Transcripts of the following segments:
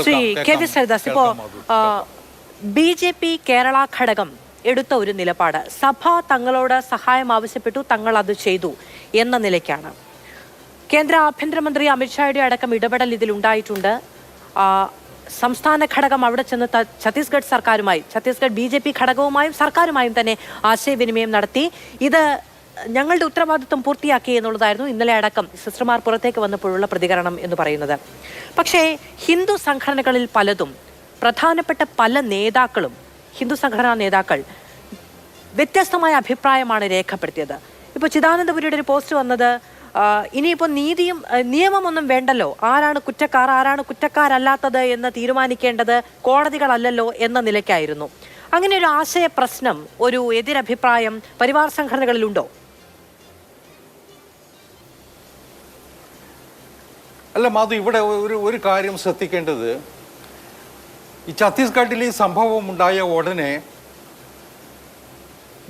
Shri K V Saridas, ഇപ്പോ BJP Kerala ഘടകം എടുത്ത ഒരു നിലപാട്, സഭ തങ്ങളോട് സഹായം ആവശ്യപ്പെട്ടു, തങ്ങൾ അത് ചെയ്തു എന്ന നിലയ്ക്കാണ്. കേന്ദ്ര ആഭ്യന്തരമന്ത്രി അമിത്ഷായുടെ അടക്കം ഇടപെടൽ ഇതിലുണ്ടായിട്ടുണ്ട്. സംസ്ഥാന ഘടകം അവിടെ ചെന്ന് ഛത്തീസ്ഗഡ് സർക്കാരുമായി, ഛത്തീസ്ഗഡ് BJP ഘടകവുമായും സർക്കാരുമായും തന്നെ ആശയവിനിമയം നടത്തി. ഇത് ഞങ്ങളുടെ ഉത്തരവാദിത്വം പൂർത്തിയാക്കി എന്നുള്ളതായിരുന്നു ഇന്നലെ അടക്കം സിസ്റ്റർമാർ പുറത്തേക്ക് വന്നപ്പോഴുള്ള പ്രതികരണം എന്ന് പറയുന്നത്. പക്ഷേ ഹിന്ദു സംഘടനകളിൽ പലതും, പ്രധാനപ്പെട്ട പല നേതാക്കളും, ഹിന്ദു സംഘടനാ നേതാക്കൾ വ്യത്യസ്തമായ അഭിപ്രായമാണ് രേഖപ്പെടുത്തിയത്. ഇപ്പോൾ ചിദാനന്ദപുരിയുടെ ഒരു പോസ്റ്റ് വന്നത്, ഇനിയിപ്പോൾ നീതിയും നിയമമൊന്നും വേണ്ടല്ലോ, ആരാണ് കുറ്റക്കാർ ആരാണ് കുറ്റക്കാരല്ലാത്തത് എന്ന് തീരുമാനിക്കേണ്ടത് കോടതികളല്ലല്ലോ എന്ന നിലയ്ക്കായിരുന്നു. അങ്ങനെ ഒരു ആശയ പ്രശ്നം, ഒരു എതിരഭിപ്രായം പരിവാർ സംഘടനകളിലുണ്ടോ? അല്ല മാധു, ഇവിടെ ഒരു കാര്യം ശ്രദ്ധിക്കേണ്ടത്, ഈ ഛത്തീസ്ഗഡിൽ ഈ സംഭവം ഉണ്ടായ ഉടനെ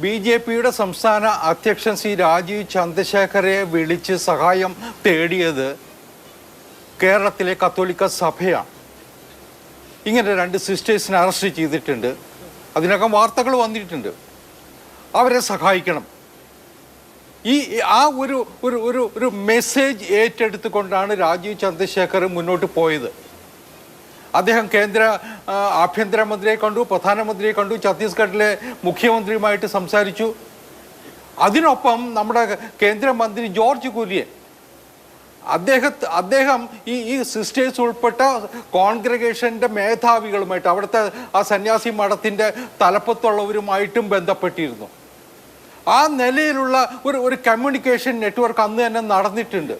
BJPയുടെ സംസ്ഥാന അധ്യക്ഷൻ ശ്രീ രാജീവ് ചന്ദ്രശേഖരെ വിളിച്ച് സഹായം തേടിയത് കേരളത്തിലെ കത്തോലിക്ക സഭയാണ്. ഇങ്ങനെ 2 സിസ്റ്റേഴ്സിനെ അറസ്റ്റ് ചെയ്തിട്ടുണ്ട്, അതിനകം വാർത്തകൾ വന്നിട്ടുണ്ട്. അവരെ സഹായിക്കണം. ആ ഒരു മെസ്സേജ് ഏറ്റെടുത്തുകൊണ്ടാണ് രാജീവ് ചന്ദ്രശേഖർ മുന്നോട്ട് പോയത്. അദ്ദേഹം കേന്ദ്ര ആഭ്യന്തരമന്ത്രിയെ കണ്ടു, പ്രധാനമന്ത്രിയെ കണ്ടു, ഛത്തീസ്ഗഡിലെ മുഖ്യമന്ത്രിയുമായിട്ട് സംസാരിച്ചു. അതിനൊപ്പം നമ്മുടെ കേന്ദ്രമന്ത്രി ജോർജ് കുര്യൻ, അദ്ദേഹം ഈ സിസ്റ്റേഴ്സ് ഉൾപ്പെട്ട കോൺഗ്രിഗേഷൻ്റെ മേധാവികളുമായിട്ട്, അവിടുത്തെ ആ സന്യാസി മഠത്തിൻ്റെ തലപ്പത്തുള്ളവരുമായിട്ടും ബന്ധപ്പെട്ടിരുന്നു. ആ നിലയിലുള്ള ഒരു കമ്മ്യൂണിക്കേഷൻ നെറ്റ്വർക്ക് അന്ന് തന്നെ നടന്നിട്ടുണ്ട്.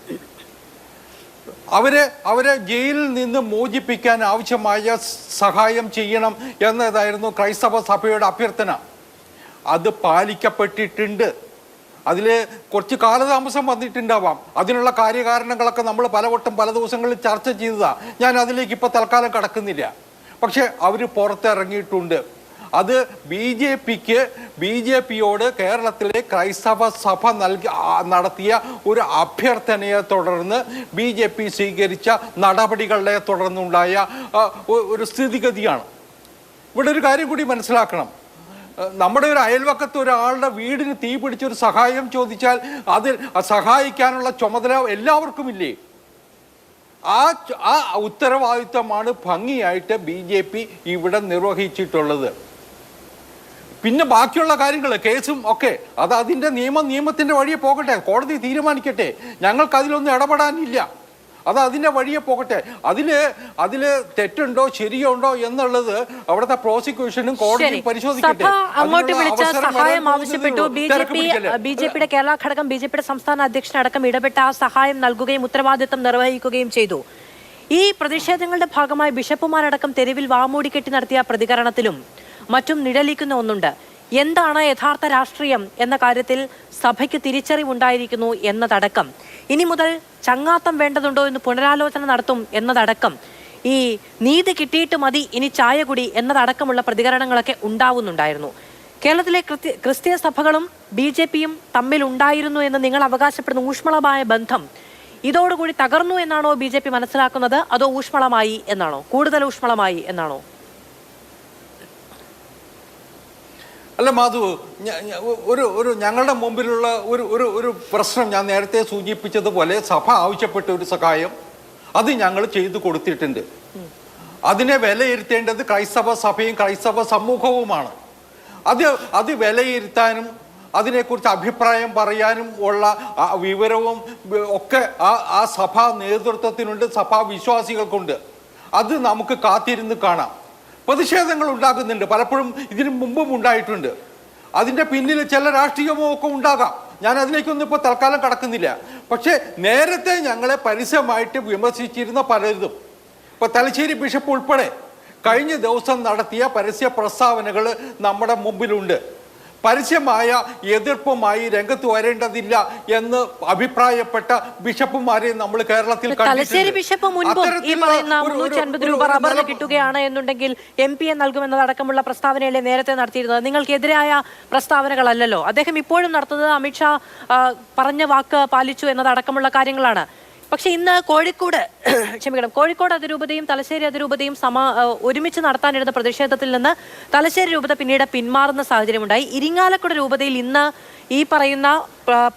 അവരെ ജയിലിൽ നിന്ന് മോചിപ്പിക്കാൻ ആവശ്യമായ സഹായം ചെയ്യണം എന്നതായിരുന്നു ക്രൈസ്തവ സഭയുടെ അഭ്യർത്ഥന. അത് പാലിക്കപ്പെട്ടിട്ടുണ്ട്. അതിൽ കുറച്ച് കാലതാമസം വന്നിട്ടുണ്ടാവാം. അതിനുള്ള കാര്യകാരണങ്ങളൊക്കെ നമ്മൾ പലവട്ടം പല ദിവസങ്ങളിൽ ചർച്ച ചെയ്തതാണ്. ഞാൻ അതിലേക്ക് ഇപ്പോൾ തൽക്കാലം കടക്കുന്നില്ല. പക്ഷെ അവർ പുറത്തിറങ്ങിയിട്ടുണ്ട്. അത് BJPയോട് കേരളത്തിലെ ക്രൈസ്തവ സഭ നടത്തിയ ഒരു അഭ്യർത്ഥനയെ തുടർന്ന് BJP സ്വീകരിച്ച നടപടികളെ തുടർന്നുണ്ടായ ഒരു സ്ഥിതിഗതിയാണ്. ഇവിടെ ഒരു കാര്യം കൂടി മനസ്സിലാക്കണം. നമ്മുടെ ഒരു അയൽവക്കത്ത് ഒരാളുടെ വീടിന് തീ പിടിച്ചൊരു സഹായം ചോദിച്ചാൽ അതിൽ സഹായിക്കാനുള്ള ചുമതല എല്ലാവർക്കും ഇല്ലേ? ആ ഉത്തരവാദിത്തമാണ് ഭംഗിയായിട്ട് BJP ഇവിടെ നിർവഹിച്ചിട്ടുള്ളത്. പിന്നെ ബാക്കിയുള്ള കാര്യങ്ങൾ, കേസും ഒക്കെ, അത് അതിൻ്റെ നിയമത്തിൻ്റെ വഴിയെ പോകട്ടെ, കോടതി തീരുമാനിക്കട്ടെ. ഞങ്ങൾക്ക് അതിലൊന്നും ഇടപെടാനില്ല. അത് അതിൻ്റെ വഴിയെ പോകട്ടെ. അതിൽ തെറ്റുണ്ടോ ശരിയുണ്ടോ എന്നുള്ളത് അവിടുത്തെ പ്രോസിക്യൂഷനും കോടതിയും പരിശോധിക്കട്ടെ. അങ്ങോട്ട് വിളിച്ച സഹായം ആവശ്യപ്പെട്ടു. BJPയുടെ കേരള ഘടകം, BJPയുടെ സംസ്ഥാന അധ്യക്ഷനടക്കം ഇടപെട്ട ആ സഹായം നൽകുകയും ഉത്തരവാദിത്തം നിർവഹിക്കുകയും ചെയ്തു. ഈ പ്രതിഷേധങ്ങളുടെ ഭാഗമായി ബിഷപ്പുമാരടക്കം തെരുവിൽ വാമൂടിക്കെട്ടി നടത്തിയ പ്രതികരണത്തിലും മറ്റും നിഴലിക്കുന്ന ഒന്നുണ്ട്. എന്താണ് യഥാർത്ഥ രാഷ്ട്രീയം എന്ന കാര്യത്തിൽ സഭയ്ക്ക് തിരിച്ചറിവുണ്ടായിരിക്കുന്നു എന്നതടക്കം, ഇനി മുതൽ ചങ്ങാത്തം വേണ്ടതുണ്ടോ എന്ന് പുനരാലോചന നടത്തും എന്നതടക്കം, ഈ നീതി കിട്ടിയിട്ട് മതി ഇനി ചായ കുടി എന്നതടക്കമുള്ള പ്രതികരണങ്ങളൊക്കെ ഉണ്ടാവുന്നുണ്ടായിരുന്നു. കേരളത്തിലെ ക്രിസ്തീയ സഭകളും BJPയും തമ്മിലുണ്ടായിരുന്നു എന്ന് നിങ്ങൾ അവകാശപ്പെടുന്ന ഊഷ്മളമായ ബന്ധം ഇതോടുകൂടി തകർന്നു എന്നാണോ BJP മനസ്സിലാക്കുന്നത്? അതോ ഊഷ്മളമായി എന്നാണോ, കൂടുതൽ ഊഷ്മളമായി എന്നാണോ? അല്ല മാധു, ഒരു ഞങ്ങളുടെ മുമ്പിലുള്ള ഒരു പ്രശ്നം ഞാൻ നേരത്തെ സൂചിപ്പിച്ചതുപോലെ, സഭ ആവശ്യപ്പെട്ട ഒരു സഹായം അത് ഞങ്ങൾ ചെയ്തു കൊടുത്തിട്ടുണ്ട്. അതിനെ വിലയിരുത്തേണ്ടത് ക്രൈസ്തവ സഭയും ക്രൈസ്തവ സമൂഹവുമാണ്. അത് വിലയിരുത്താനും അതിനെക്കുറിച്ച് അഭിപ്രായം പറയാനും ഉള്ള വിവരവും ഒക്കെ ആ സഭാ നേതൃത്വത്തിനുണ്ട്, സഭാ വിശ്വാസികൾക്കുണ്ട്. അത് നമുക്ക് കാത്തിരുന്ന് കാണാം. പ്രതിഷേധങ്ങൾ ഉണ്ടാകുന്നുണ്ട്, പലപ്പോഴും ഇതിനു മുമ്പും ഉണ്ടായിട്ടുണ്ട്. അതിൻ്റെ പിന്നിൽ ചില രാഷ്ട്രീയമോ ഒക്കെ ഉണ്ടാകാം. ഞാൻ അതിലേക്കൊന്നും ഇപ്പോൾ തൽക്കാലം കടക്കുന്നില്ല. പക്ഷേ നേരത്തെ ഞങ്ങളെ പരസ്യമായിട്ട് വിമർശിച്ചിരുന്ന പലരും, ഇപ്പോൾ തലശ്ശേരി ബിഷപ്പ് ഉൾപ്പെടെ കഴിഞ്ഞ ദിവസം നടത്തിയ പരസ്യ പ്രസ്താവനകൾ നമ്മുടെ മുമ്പിലുണ്ട്. പരസ്യമായ എതിർപ്പുമായി രംഗത്ത് വരേണ്ടതില്ല എന്ന് അഭിപ്രായപ്പെട്ട ബിഷപ്പുമാരെ നമ്മൾ കേരളത്തിൽ തലശ്ശേരി ബിഷപ്പ് മുൻപും ഈ പറയുന്ന 350 രൂപ റബ്ബറിന് കിട്ടുകയാണ് എന്നുണ്ടെങ്കിൽ MP നൽകുമെന്നതടക്കമുള്ള പ്രസ്താവനയല്ലേ നേരത്തെ നടത്തിയിരുന്നത്? നിങ്ങൾക്കെതിരായ പ്രസ്താവനകളല്ലല്ലോ അദ്ദേഹം ഇപ്പോഴും നടത്തുന്നത്. അമിത്ഷാ പറഞ്ഞ വാക്ക് പാലിച്ചു എന്നതടക്കമുള്ള കാര്യങ്ങളാണ്. പക്ഷെ ഇന്ന് കോഴിക്കോട് ക്ഷമിക്കണം, കോഴിക്കോട് അതിരൂപതയും തലശ്ശേരി അതിരൂപതയും ഒരുമിച്ച് നടത്താനിരുന്ന പ്രതിഷേധത്തിൽ നിന്ന് തലശ്ശേരി രൂപത പിന്നീട് പിന്മാറുന്ന സാഹചര്യമുണ്ടായി. ഇരിങ്ങാലക്കുട രൂപതയിൽ ഇന്ന് ഈ പറയുന്ന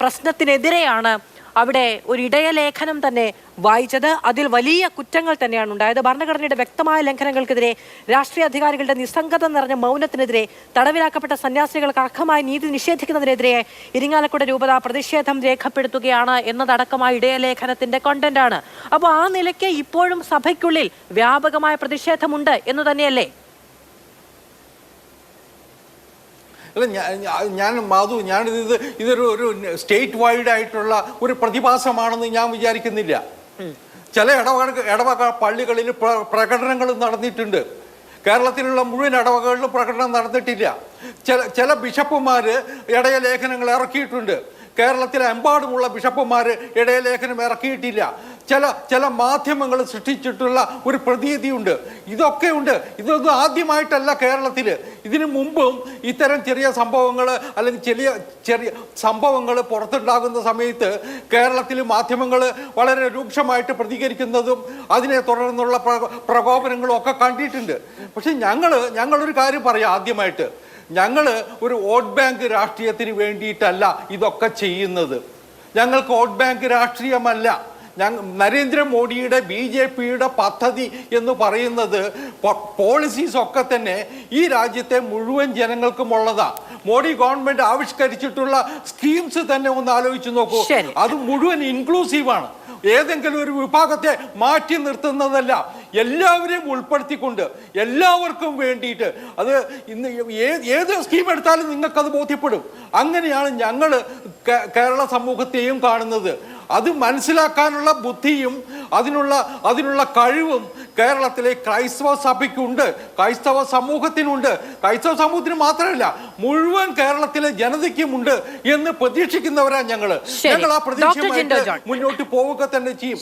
പ്രശ്നത്തിനെതിരെയാണ് അവിടെ ഒരു ഇടയലേഖനം തന്നെ വായിച്ചത്. അതിൽ വലിയ കുറ്റങ്ങൾ തന്നെയാണ് ഉണ്ടായത്. ഭരണഘടനയുടെ വ്യക്തമായ ലംഘനങ്ങൾക്കെതിരെ, രാഷ്ട്രീയ അധികാരികളുടെ നിസ്സംഗത നിറഞ്ഞ മൗനത്തിനെതിരെ, തടവിലാക്കപ്പെട്ട സന്യാസികൾക്ക് അർഹമായ നീതി നിഷേധിക്കുന്നതിനെതിരെ ഇരിങ്ങാലക്കുട രൂപത പ്രതിഷേധം രേഖപ്പെടുത്തുകയാണ് എന്നതടക്കമായ ഇടയലേഖനത്തിന്റെ കണ്ടന്റാണ്. അപ്പോൾ ആ നിലയ്ക്ക് ഇപ്പോഴും സഭയ്ക്കുള്ളിൽ വ്യാപകമായ പ്രതിഷേധമുണ്ട് എന്ന് തന്നെയല്ലേ? അല്ല, ഞാൻ മാധു, ഇതൊരു സ്റ്റേറ്റ് വൈഡ് ആയിട്ടുള്ള ഒരു പ്രതിഭാസമാണെന്ന് ഞാൻ വിചാരിക്കുന്നില്ല. ചില ഇടവക പള്ളികളിൽ പ്രകടനങ്ങൾ നടന്നിട്ടുണ്ട്. കേരളത്തിലുള്ള മുഴുവൻ ഇടവകകളിലും പ്രകടനം നടന്നിട്ടില്ല. ചില ബിഷപ്പുമാർ ഇടയലേഖനങ്ങൾ ഇറക്കിയിട്ടുണ്ട്. കേരളത്തിലെ എമ്പാടുമുള്ള ബിഷപ്പുമാർ ഇടയലേഖനം ഇറക്കിയിട്ടില്ല. ചില മാധ്യമങ്ങൾ സൃഷ്ടിച്ചിട്ടുള്ള ഒരു പ്രതീതിയുണ്ട്. ഇതൊക്കെ ഉണ്ട്. ഇതൊന്നും ആദ്യമായിട്ടല്ല കേരളത്തിൽ. ഇതിനു മുമ്പും ഇത്തരം ചെറിയ സംഭവങ്ങൾ അല്ലെങ്കിൽ ചെറിയ സംഭവങ്ങൾ പുറത്തുണ്ടാകുന്ന സമയത്ത് കേരളത്തിൽ മാധ്യമങ്ങൾ വളരെ രൂക്ഷമായിട്ട് പ്രതികരിക്കുന്നതും അതിനെ തുടർന്നുള്ള പ്രകോപനങ്ങളും ഒക്കെ കണ്ടിട്ടുണ്ട്. പക്ഷെ ഞങ്ങളൊരു കാര്യം പറയാം. ആദ്യമായിട്ട് ഞങ്ങൾ ഒരു വോട്ട് ബാങ്ക് രാഷ്ട്രീയത്തിന് വേണ്ടിയിട്ടല്ല ഇതൊക്കെ ചെയ്യുന്നത്. ഞങ്ങൾക്ക് വോട്ട് ബാങ്ക് രാഷ്ട്രീയമല്ല. നരേന്ദ്രമോദിയുടെ BJPയുടെ പദ്ധതി എന്ന് പറയുന്നത് പോളിസീസ് ഒക്കെ തന്നെ ഈ രാജ്യത്തെ മുഴുവൻ ജനങ്ങൾക്കും ഉള്ളതാണ്. മോഡി ഗവൺമെന്റ് ആവിഷ്കരിച്ചിട്ടുള്ള സ്കീംസ് തന്നെ ഒന്ന് ആലോചിച്ച് നോക്കൂ. അത് മുഴുവൻ ഇൻക്ലൂസീവാണ്. ഏതെങ്കിലും ഒരു വിഭാഗത്തെ മാറ്റി നിർത്തുന്നതല്ല, എല്ലാവരെയും ഉൾപ്പെടുത്തിക്കൊണ്ട് എല്ലാവർക്കും വേണ്ടിയിട്ട്. അത് ഇന്ന് ഏത് സ്കീം എടുത്താലും നിങ്ങൾക്കത് ബോധ്യപ്പെടും. അങ്ങനെയാണ് ഞങ്ങൾ കേരള സമൂഹത്തെയും കാണുന്നത്. അത് മനസ്സിലാക്കാനുള്ള ബുദ്ധിയും അതിനുള്ള കഴിവും കേരളത്തിലെ ക്രൈസ്തവ സഭയ്ക്കുണ്ട്, ക്രൈസ്തവ സമൂഹത്തിനുണ്ട്. ക്രൈസ്തവ സമൂഹത്തിന് മാത്രമല്ല, മുഴുവൻ കേരളത്തിലെ ജനതയ്ക്കുമുണ്ട് എന്ന് പ്രതീക്ഷിക്കുന്നവരാണ് ഞങ്ങൾ. ആ പ്രതീക്ഷയുമായിട്ട് മുന്നോട്ട് പോവുക തന്നെ ചെയ്യും.